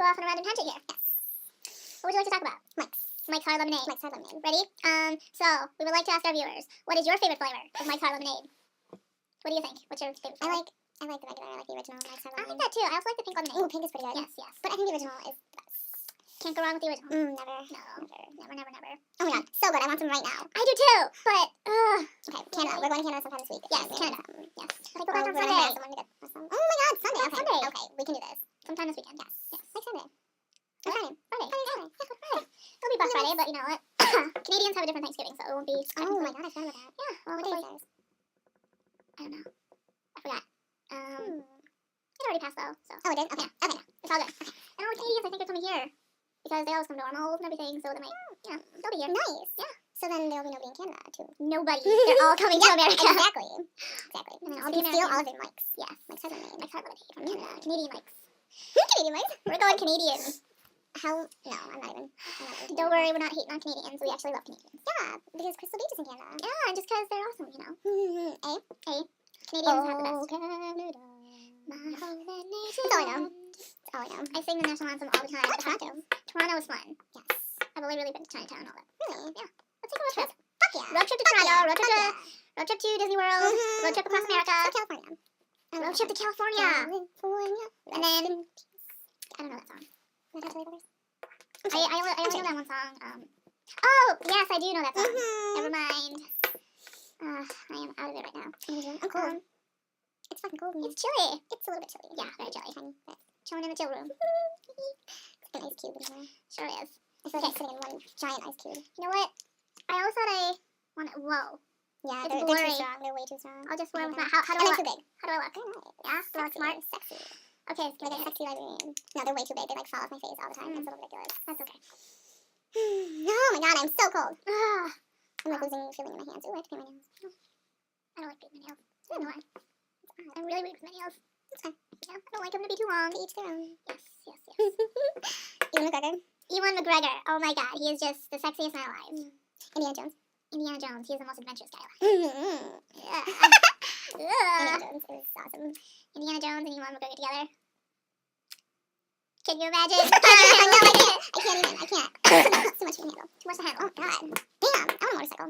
go off on a random tangent here. Yes. What would you like to talk about? Mike's Hard Lemonade. Mike's Hard Lemonade. Ready? So we would like to ask our viewers, what is your favorite flavor of Mike's Hard Lemonade? What do you think? What's your favorite flavor? I like the regular. I like the original Mike's Hard I Lemonade. like that too. I also like the pink lemonade. Ooh, pink is pretty good. Yes, yes. But I think the original is the best. Can't go wrong with the original. Never. Never. Oh my god, so good. I want some right now. I do too, but, Okay, Canada. We're going to Canada sometime this week. Yes, Canada. Yes. But I go back on We're gonna Sunday. hire someone to get us some. Oh my god, Sunday. Yeah, Okay. Sunday. Okay, we can do this. Sometime this weekend. Yes. Yes. Next Sunday. What? Friday. Friday. Friday. Yeah, Good Friday. It'll be Black Friday, but you know what? Canadians have a different Thanksgiving, so it won't be. Oh my god, I forgot about that. Yeah, well, What day hopefully. is theirs? I don't know. I forgot. Hmm. It already passed though, so. Oh, it did? Okay. Yeah, Okay. it's all good. And all the Canadians, I think, are coming here. Because they always come to our malls and everything, so they might, they'll be here. Nice. Yeah. So then there'll be nobody in Canada, too. Nobody. They're all coming to America. Exactly. And then all So the you can steal Americans. all of their mics. Yes. Mike's Hard Lemonade. Mike's Hard Lemonade from Canada. Canadian Mike's. Canadian mics? We're going Canadian. How? No, I'm not even. Don't worry, we're not hating on Canadians. We actually love Canadians. Yeah, because Crystal Beach is in Canada. Yeah, and just because they're awesome, you know. Eh? Canadians have the best. Canada. My whole nation. That's all I know. That's all I know. I sing the national anthem all the time. I like Toronto. Toronto is fun. Yes. I've only really been to Chinatown and all that. Really? Yeah. Let's take a road trip. Fuck yeah. Road trip to Fuck Toronto. yeah. Road trip Fuck to yeah. road trip to Disney World. Road trip across America. To California. Road trip to California. California. And then I don't know that song. Red Hot Chili Peppers. I only know that one song. Oh yes, I do know that song. Never mind. I am out of it right now. I'm cold. It's fucking cold. It's chilly. It's a little bit chilly. Yeah, very chilly. Tiny, but Chilling in the chill room. it's like an ice cube in there. Sure is. I feel like I'm sitting in one giant ice cube. You know what? I always thought I wanted. Whoa. Yeah, It's they're blurry. too strong. They're way too strong. I'll just I wear hate them. them. How do And I they're look? too big. How do I look? Very nice. Yeah, do I look smart? Sexy. Okay, it's Like a okay. sexy librarian. No, they're way too big. They like fall off my face all the time. It's a little ridiculous. That's okay. Oh my god, I'm so cold. Ah, I'm like losing feeling in my hands. Ooh, I have to paint my nails. I don't like being my nails. I don't know why. I'm really weak with my nails. Okay. Yeah, I don't like them to be too long. To each their own. Yes. Ewan McGregor. Ewan McGregor. Oh my god, he is just the sexiest man alive. Indiana Jones. Indiana Jones. He is the most adventurous guy alive. Indiana Yeah. Jones is awesome. Indiana Jones and Ewan McGregor together. Can you imagine? No, I can't even. I can't. Too much to handle. Too much to handle. Oh god. Damn. I want a motorcycle.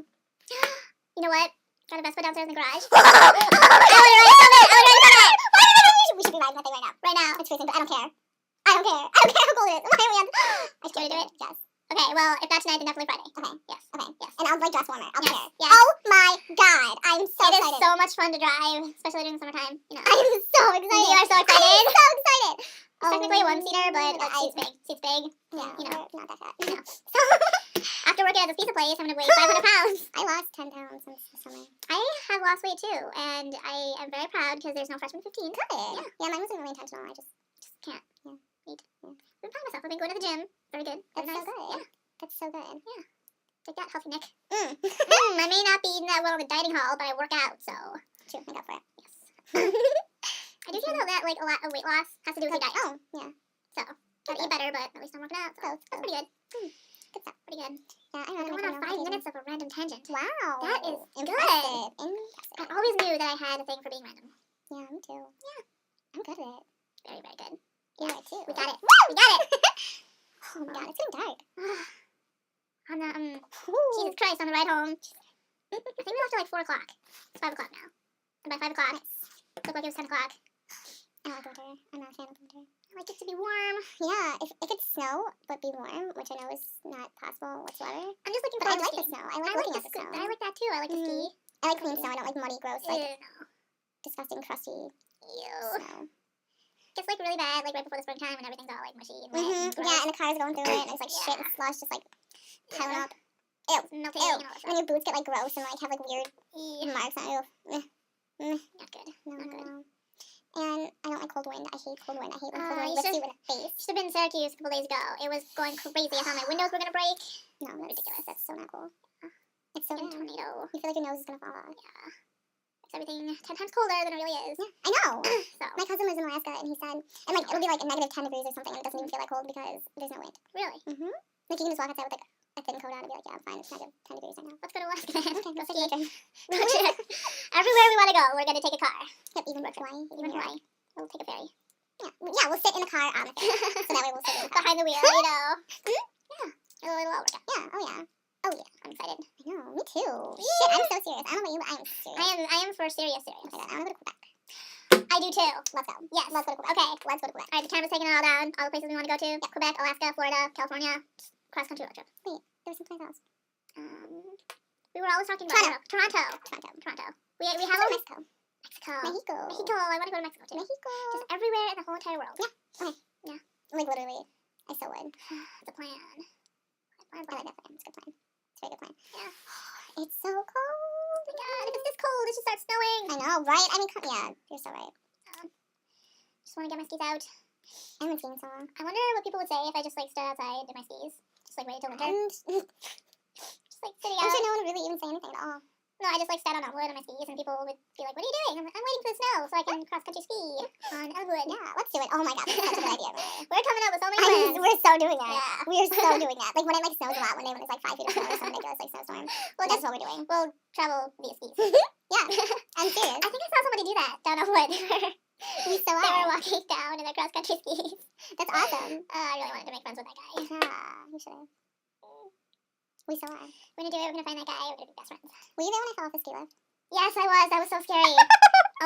You know what? Got a Vespa downstairs in the garage. I would ride it. We should be riding that thing right now. Right now. It's freezing, but I don't care. I don't care. I don't care how cold it is. Why are we on? I Should we do it? Yes. Okay, well, if not tonight, then definitely Friday. Okay. Yes. Okay. Yes. And I'll like dress warmer. I'll Yes. care. Yes. Oh my god. I'm so It is excited. so much fun to drive, especially during the summertime. You know. I'm so excited. You are so excited. I'm so excited. It's technically a one-seater, but I- seat's big. Seat's big. Yeah, You know. we're not that fat. No. After working at this pizza place, I'm gonna weigh 500 pounds. I lost 10 pounds since the summer. I have lost weight too, and I am very proud because there's no freshman 15. Good. Yeah. Yeah, mine wasn't really intentional. I just Can't. Yeah. Eat. Yeah. I'm proud of myself. I've been going to the gym. Very good. Very That's nice. so good. Yeah. That's so good. Take that, healthy Nick. Mm. I may not be in that well in the dining hall, but I work out, so. True, make up for it. Yes. I do feel though that like a lot of weight loss has to do with your diet. Oh, yeah. So, gotta eat better, but at least I'm working out. So Both. that's pretty good. Good stuff. Pretty good. Yeah, I I know. went on 5 minutes of a random tangent. Wow. That is impressive. Impressive. I always knew that I had a thing for being random. Yeah, me too. Yeah. I'm good at it. Very, very good. You are too. We got it. Woo! We got it. Oh my god, it's getting dark. On the Ooh. Jesus Christ, on the ride home. I think we left at like 4 o'clock. It's 5 o'clock now. And by 5 o'clock, it looked like it was 10 o'clock. I like winter. I'm not a fan of winter. I like it to be warm. Yeah, if it could snow but be warm, which I know is not possible whatsoever. I'm just looking But for I like the ski. snow. I like looking at the snow. I like that too. I like to ski. I like clean snow. I don't like muddy, gross, like Ew. disgusting, crusty Ew. snow. It's like really bad, like right before the springtime and everything's all like mushy and wet and gross. Yeah, and the car's going through it, and there's like shit and Yeah. slush just like piling Yeah. up. Ew. Melting Ew. and all that And stuff. your boots get like gross and like have like weird Ew. marks on you. Not good. No, Not no, good. no. And I don't like cold wind. I hate cold wind. I hate when cold wind you whips should- you in the face. Should have been in Syracuse a couple days ago. It was going crazy. I thought my windows were gonna break. No, that's Ridiculous. That's so not cool. It's so Like a bad. tornado. You feel like your nose is gonna fall off. Yeah. It's everything 10 times colder than it really is. Yeah, I know. So, My cousin lives in Alaska, and he said, and like it'll be like a negative 10 degrees or something, and it doesn't even feel that cold because there's no wind. really. Like you can just walk outside with like a thin coat on and be like, yeah, I'm fine. It's negative 10 degrees right now. Let's go to Alaska then. Okay, Go let's ski. take a Everywhere we want to go, we're gonna take a car. Yep, even Hawaii. Even Hawaii. We'll take a ferry. Yeah, we'll sit in the car on the thing. So that way we'll sit in the car. Behind the wheel, you know. Yeah. It'll work out. Yeah, oh yeah. I'm excited. I know, me too. Shit, I'm so serious. I don't know about you, but I'm serious. I am for serious. Oh my god, I want to go to Quebec. I do too. Let's go. Yes. Let's go to Quebec. Okay. Let's go to Quebec. Alright, the camera's taking it all down. All the places we want to go to. Yeah. Quebec, Alaska, Florida, California. Cross country road trip. Wait, there was someplace else. We were always talking about Toronto. We have Let's go to Mexico. Mexico. Mexico. I want to go to Mexico too. Mexico. Just everywhere in the whole entire world. Yeah. Okay. Yeah. Like literally, I so would. It's a plan. I like that plan. It's a good plan. It's a very good plan. Yeah. It's so cold. Oh my god, if it's this cold, it should start snowing. I know, right? I mean, yeah, you're so right. Just want to get my skis out. I haven't seen so long. I wonder what people would say if I just like stood outside in my skis. Just like waited till winter. Just like sitting I'm out. sure no one would really even say anything at all. No, I just like sat on Elwood on my skis and people would be like, what are you doing? I'm like, I'm waiting for the snow so I can cross country ski on Elwood. Yeah, let's do it. Oh my god, that's such a good idea. Right? We're coming up with so many plans. We're so doing that. Yeah. We are so doing that. Like when it like snows a lot one day when it's like 5 feet of snow or some ridiculous like snowstorm. Well, That's what we're doing. We'll travel via skis. Yeah, I'm serious. I think I saw somebody do that down Elwood. We so They were are. walking down in their cross country skis. That's awesome. I really wanted to make friends with that guy. Yeah, you should have. We so are. We're gonna do it. We're gonna find that guy. We're gonna be best friends. Were you there when I fell off the ski lift? Yes, I was. That was so scary.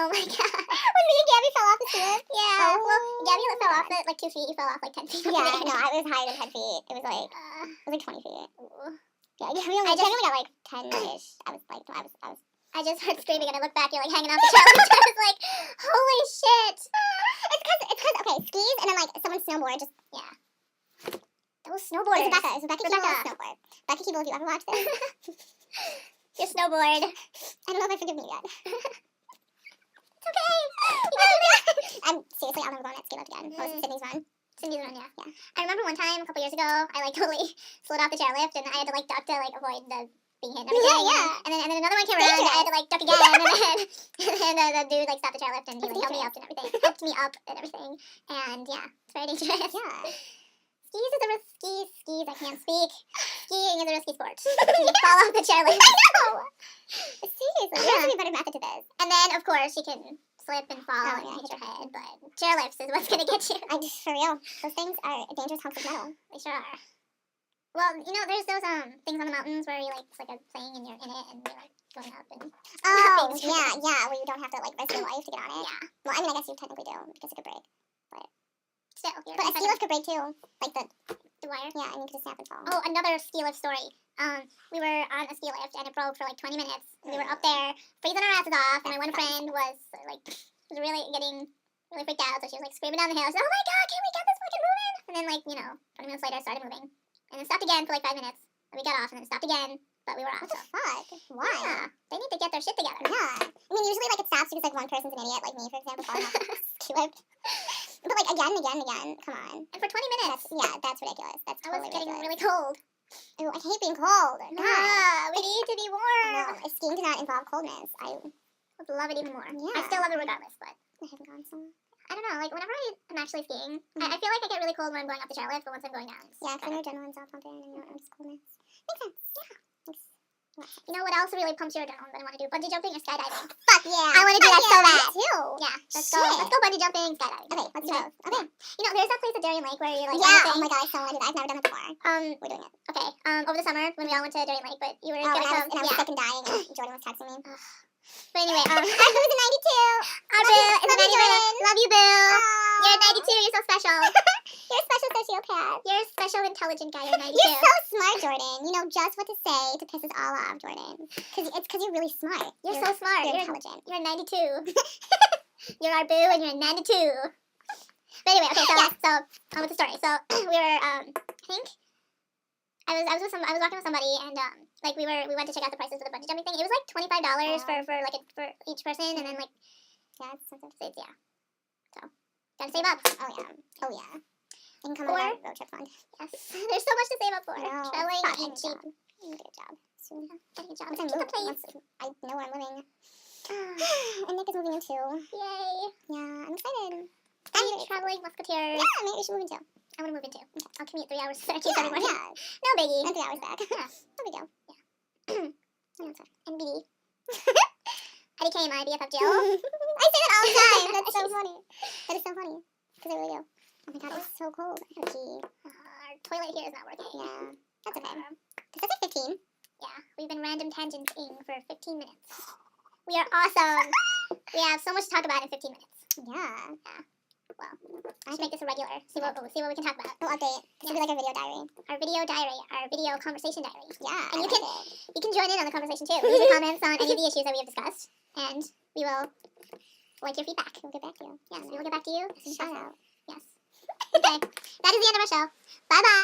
Oh my god. When me and Gabby fell off the ski lift? Yeah. Oh Well, Gabby my fell God. off at like 2 feet. You fell off like 10 feet. Yeah, no, it was higher than 10 feet. It was like 20 feet. Yeah, Gabby only, Gabby only got like 10-ish. I just heard screaming and I looked back. You're like hanging off the chairlift. I was like, holy shit. It's cause, okay, skis and then like someone snowboard just, Yeah. Those snowboarders. It's Rebecca Keeble on a snowboard. Rebecca Keeble, if you ever watch this, Your snowboard. I don't know if I forgive me yet. It's okay. I'm seriously, I'll never go on that ski lift again. Oh, it's Sydney's run. Cindy's run, yeah. Yeah. I remember one time a couple years ago, I like totally slid off the chairlift and I had to like duck to like avoid the being hit and everything. Yeah. And then another one came around and I had to like duck again and then the dude like stopped the chairlift and he like helped me up and everything. Helped me up and everything. And yeah, it's very dangerous. Yeah. Skis is a skis, I can't speak. Skiing is a risky sport. You fall off the chairlift. I know! Seriously, there has to be a better method to this. And then of course you can slip and fall Oh, and yeah, hit your head, but chairlifts is what's gonna get you. For real, those things are dangerous hunks of metal. They sure are. Well, you know, there's those things on the mountains where you like it's like a thing and you're in it and you're like going up and Oh, things. yeah, where you don't have to like risk your life to get on it. Yeah. Well, I mean, I guess you technically do because it could break. Still, you're But a inside ski lift could break too. Like the wire. yeah, and you could just snap and fall. Oh, another ski lift story. We were on a ski lift and it broke for like 20 minutes. We were up there freezing our asses off, and my one friend was like really getting really freaked out, so she was like screaming down the hill. She said, "Oh my god, can we get this fucking moving?" And then 20 minutes later, it started moving, and then stopped again for like 5 minutes. And we got off, and then it stopped again, but we were off. What the So. fuck? Why? Yeah, they need to get their shit together. Yeah. I mean, usually like it stops because like one person's an idiot, like me for example, falling off the ski lift. But like again and again and again, come on. And for 20 minutes, That's ridiculous. That's I was totally getting ridiculous. really cold. Ooh, I hate being cold. God. We need to be warm. No, skiing does not involve coldness. I Would love it even more. Yeah. I still love it regardless, but haven't gone so. I don't know. Like whenever I'm actually skiing, I feel like I get really cold when I'm going up the chairlift, but once I'm going down, it's Yeah, because better. your adrenaline's all pumping and your arms coldness. Makes sense. Yeah. You know what else really pumps your adrenaline that I want to do? Bungee jumping or skydiving. Fuck yeah. I wanna do that so bad. Me too. Yeah, let's Shit. go. Let's go bungee jumping, skydiving. Okay, let's do Okay. both. Okay. You know, there's that place at Darien Lake where you're like, Yeah. on the Oh thing. my god, I so want to do that. I've never done it before. We're doing it. Okay. Over the summer when we all went to Darien Lake, but you were Oh, gonna and I come. was Yeah. sick and dying, and Jordan was texting me. But anyway, I was a 92. our Boo is a love you, 90 Jordan. Love you, Boo. Aw. You're 92. You're so special. You're a special sociopath. You're a special, intelligent guy. You're 92. You're so smart, Jordan. You know just what to say to piss us all off, Jordan. Because you're really smart. You're so smart. You're intelligent. You're 92. You're our Boo, and you're 92. But anyway, okay. So on with the story. So we were, I think. I was walking with somebody, and like we went to check out the prices of the bungee jumping thing. It was like $25 for each person, and then like Yeah, it's something. yeah. So gotta save up. Oh yeah. Oh yeah. You can come Or- on a road trip fund. Yes, there's so much to save up for. No, Traveling fuck, ain't cheap. I'm gonna get a job soon. Getting a job. Once I Keep move, the place. once I know where I'm living. And Nick is moving in too. Yay! Yeah, I'm excited. And you traveling musketeers. Yeah, maybe we should move in too. I want to move in too. I'll commute 3 hours to Syracuse every morning. Yeah. No biggie. And 3 hours back. Yeah. No big deal. And BD. Eddie K, my BFF Jill. I say that all the time. That's so funny. That is so funny. Because I really do. Oh my god, it's so cold. I gotta pee. Our toilet here is not working. Yeah, that's okay. This is like 15. Yeah, we've been random tangenting for 15 minutes. We are awesome. We have so much to talk about in 15 minutes. Yeah. Well, I should make this a regular. See what we can talk about. We'll update. This will be like our video diary. Our video diary, our video conversation diary. Yeah. And I you like can- it. You can join in on the conversation too. Leave your comments on any of the issues that we have discussed, and we will like your feedback. We'll get back to you. Yes, we will get back to you. Shout out. Yes. Okay, that is the end of our show. Bye bye.